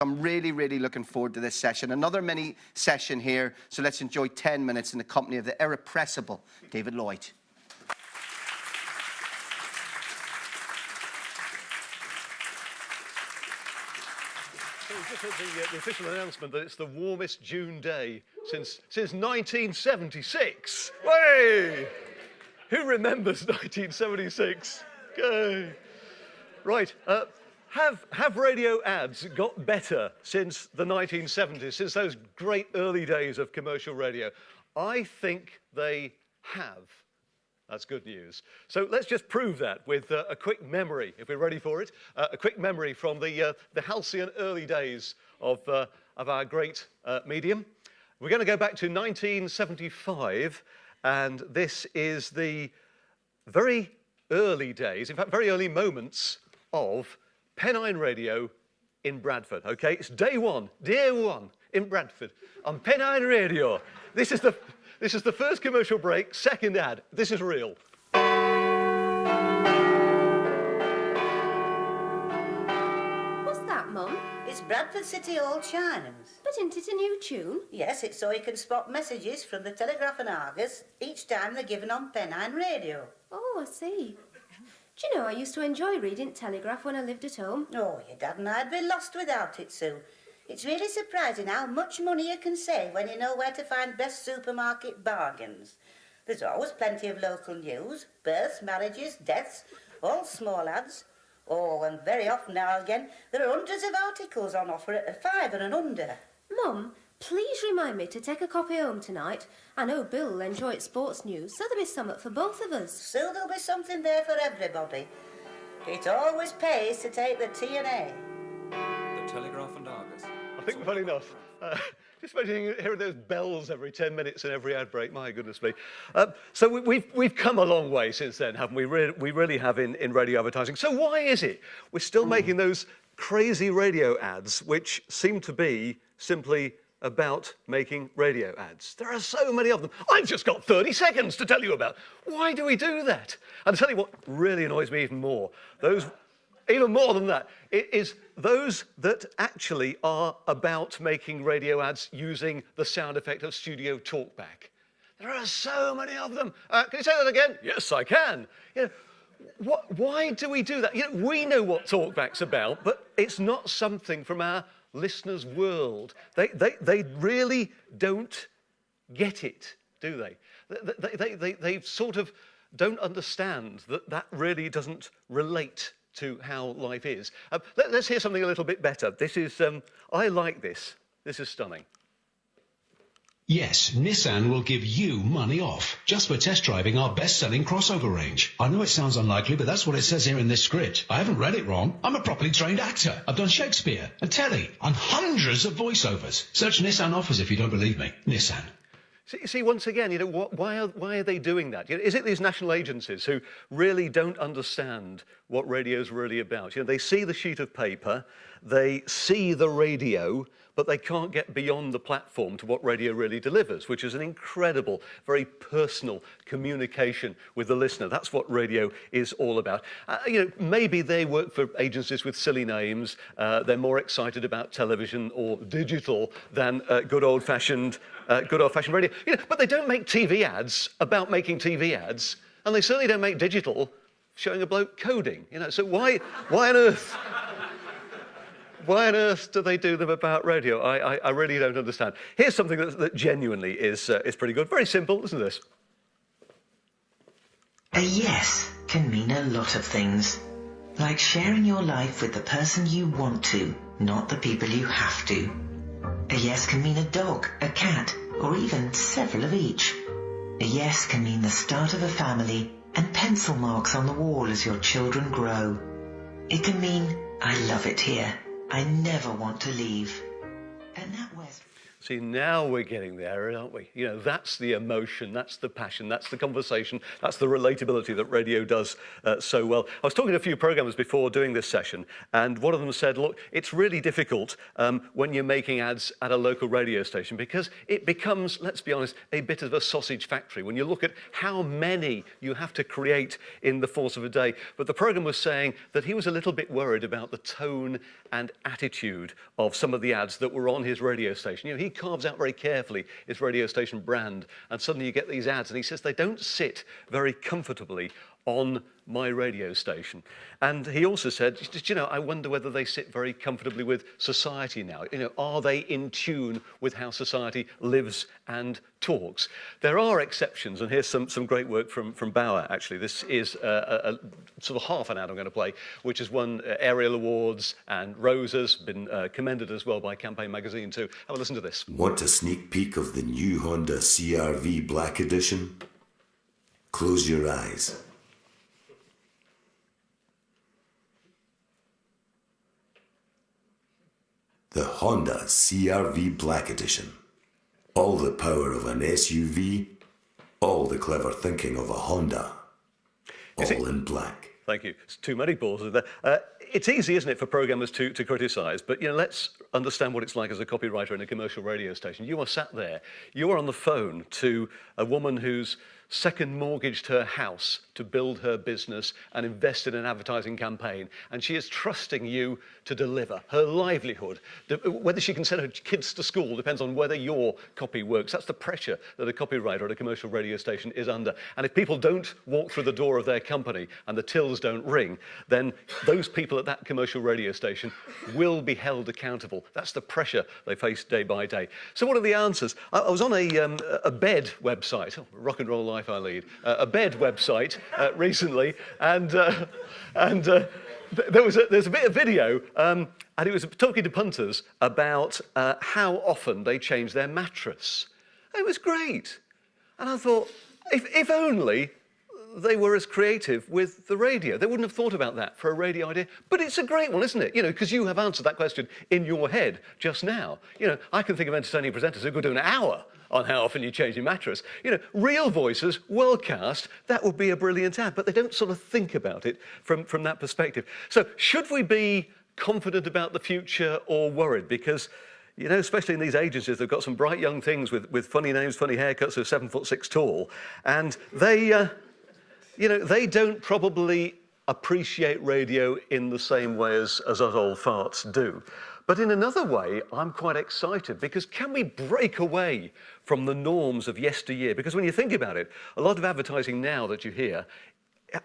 I'm really, really looking forward to this session. Another mini session here, so let's enjoy 10 minutes in the company of the irrepressible David Lloyd. So we just had the official announcement that it's the warmest June day since 1976. Way! Who remembers 1976? Okay. Right. Have radio ads got better since the 1970s, since those great early days of commercial radio? I think they have. That's good news. So let's just prove that with a quick memory, if we're ready for it. A quick memory from the halcyon early days of our great medium. We're going to go back to 1975, and this is the very early days, in fact, very early moments of Pennine Radio in Bradford, okay? It's day one in Bradford on Pennine Radio. This is the first commercial break, second ad. This is real. What's that, Mum? It's Bradford City Hall chimes. But isn't it a new tune? Yes, it's so you can spot messages from the Telegraph and Argus each time they're given on Pennine Radio. Oh, I see. Do you know, I used to enjoy reading Telegraph when I lived at home. Oh, your dad and I'd be lost without it, Sue. It's really surprising how much money you can save when you know where to find best supermarket bargains. There's always plenty of local news, births, marriages, deaths, all small ads. Oh, and very often now and again, there are hundreds of articles on offer at £5 and under. Mum, please remind me to take a copy home tonight. I know Bill will enjoy sports news, so there'll be something for both of us. So there'll be something there for everybody. It always pays to take the T&A. The Telegraph and Argus. I think we've had enough. Just imagining hearing those bells every 10 minutes in every ad break. My goodness me. So we've come a long way since then, haven't we? We really have in radio advertising. So why is it we're still making those crazy radio ads, which seem to be simply about making radio ads? There are so many of them. I've just got 30 seconds to tell you about. Why do we do that? And I'll tell you what really annoys me even more. Even more than that, it is those that actually are about making radio ads using the sound effect of studio talkback. There are so many of them. Can you say that again? Yes, I can. You know, why do we do that? You know, we know what talkback's about, but it's not something from our listeners' world. They really don't get it, do they? They sort of don't understand that really doesn't relate to how life is. Let's hear something a little bit better. This is, I like this. This is stunning. Yes, Nissan will give you money off just for test driving our best-selling crossover range. I know it sounds unlikely, but that's what it says here in this script. I haven't read it wrong. I'm a properly trained actor. I've done Shakespeare and telly and hundreds of voiceovers. Search Nissan offers if you don't believe me. Nissan. See, once again, you know, why are they doing that? You know, is it these national agencies who really don't understand what radio's really about? You know, they see the sheet of paper, they see the radio, but they can't get beyond the platform to what radio really delivers, which is an incredible, very personal communication with the listener. That's what radio is all about. You know, maybe they work for agencies with silly names. They're more excited about television or digital than good old-fashioned radio. You know, but they don't make TV ads about making TV ads, and they certainly don't make digital showing a bloke coding. You know, so why on earth? Why on earth do they do them about radio? I really don't understand. Here's something that genuinely is pretty good. Very simple, isn't this? A yes can mean a lot of things. Like sharing your life with the person you want to, not the people you have to. A yes can mean a dog, a cat, or even several of each. A yes can mean the start of a family and pencil marks on the wall as your children grow. It can mean, I love it here. I never want to leave. And that West. See, now we're getting there, aren't we? You know, that's the emotion, that's the passion, that's the conversation, that's the relatability that radio does so well. I was talking to a few programmers before doing this session, and one of them said, look, it's really difficult when you're making ads at a local radio station because it becomes, let's be honest, a bit of a sausage factory when you look at how many you have to create in the course of a day. But the program was saying that he was a little bit worried about the tone and attitude of some of the ads that were on his radio station. You know, he carves out very carefully his radio station brand, and suddenly you get these ads, and he says they don't sit very comfortably on my radio station. And he also said, you know, I wonder whether they sit very comfortably with society now. You know, are they in tune with how society lives and talks? There are exceptions, and here's some great work from Bauer, actually. This is a sort of half an ad I'm going to play, which has won Ariel Awards and Roses, been commended as well by Campaign magazine too. Have a listen to this. Want a sneak peek of the new Honda CR-V Black Edition? Close your eyes. The Honda CR-V Black Edition. All the power of an SUV, all the clever thinking of a Honda, all in black. Thank you. It's too many balls in there. It's easy, isn't it, for programmers to criticise, but you know, let's understand what it's like as a copywriter in a commercial radio station. You are sat there, you are on the phone to a woman who's second mortgaged her house to build her business and invest in an advertising campaign, and she is trusting you to deliver her livelihood. Whether she can send her kids to school depends on whether your copy works. That's the pressure that a copywriter at a commercial radio station is under. And if people don't walk through the door of their company and the tills don't ring, then those people at that commercial radio station will be held accountable. That's the pressure they face day by day. So what are the answers? I was on a bed website, rock and roll life I lead, a bed website recently, and there's a bit of video, and it was talking to punters about how often they change their mattress. It was great. And I thought, if only they were as creative with the radio. They wouldn't have thought about that for a radio idea. But it's a great one, isn't it? You know, because you have answered that question in your head just now. You know, I can think of entertaining presenters who could do an hour on how often you change your mattress. You know, real voices, well-cast, that would be a brilliant ad, but they don't sort of think about it from that perspective. So should we be confident about the future or worried? Because, you know, especially in these agencies, they've got some bright young things with funny names, funny haircuts, who are 7'6" tall, and they, you know, they don't probably appreciate radio in the same way as us old farts do. But in another way, I'm quite excited because can we break away from the norms of yesteryear? Because when you think about it, a lot of advertising now that you hear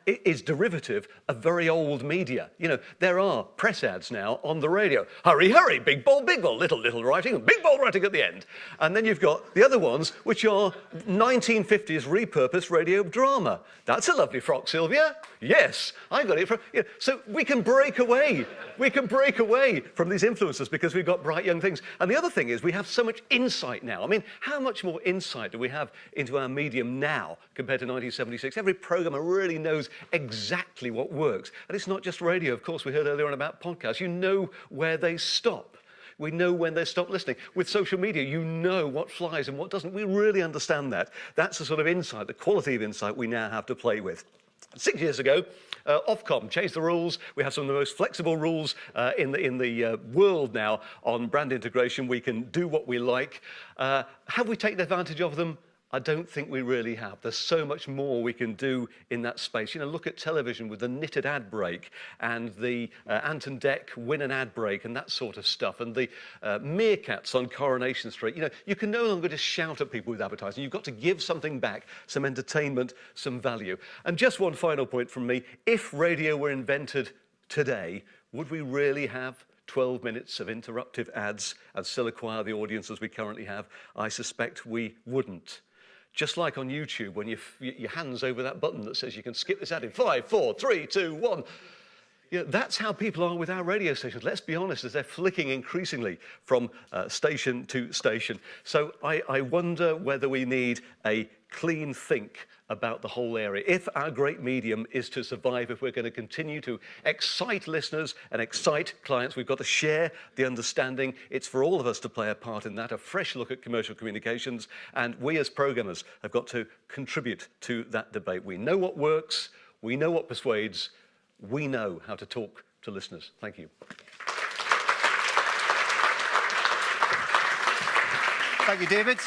is derivative of very old media. You know, there are press ads now on the radio. Hurry, hurry, big bold, little writing, and big bold writing at the end. And then you've got the other ones, which are 1950s repurposed radio drama. That's a lovely frock, Sylvia. Yes, I got it from... You know, so we can break away. We can break away from these influences because we've got bright young things. And the other thing is we have so much insight now. I mean, how much more insight do we have into our medium now compared to 1976? Every programmer really knows exactly what works. And it's not just radio, of course. We heard earlier on about podcasts. You know where they stop. We know when they stop listening. With social media, you know what flies and what doesn't. We really understand that. That's the sort of insight, the quality of insight we now have to play with. 6 years ago, Ofcom changed the rules. We have some of the most flexible rules in the world now on brand integration. We can do what we like. Have we taken advantage of them? I don't think we really have. There's so much more we can do in that space. You know, look at television with the knitted ad break and the Ant and Dec win an ad break and that sort of stuff, and the meerkats on Coronation Street. You know, you can no longer just shout at people with advertising. You've got to give something back, some entertainment, some value. And just one final point from me. If radio were invented today, would we really have 12 minutes of interruptive ads and still acquire the audiences we currently have? I suspect we wouldn't. Just like on YouTube, when your hand's over that button that says you can skip this ad in 5, 4, 3, 2, 1. You know, that's how people are with our radio stations. Let's be honest, as they're flicking increasingly from station to station. So I wonder whether we need a clean think about the whole area. If our great medium is to survive, if we're going to continue to excite listeners and excite clients, we've got to share the understanding. It's for all of us to play a part in that, a fresh look at commercial communications, and we as programmers have got to contribute to that debate. We know what works, we know what persuades, we know how to talk to listeners. Thank you. Thank you, David.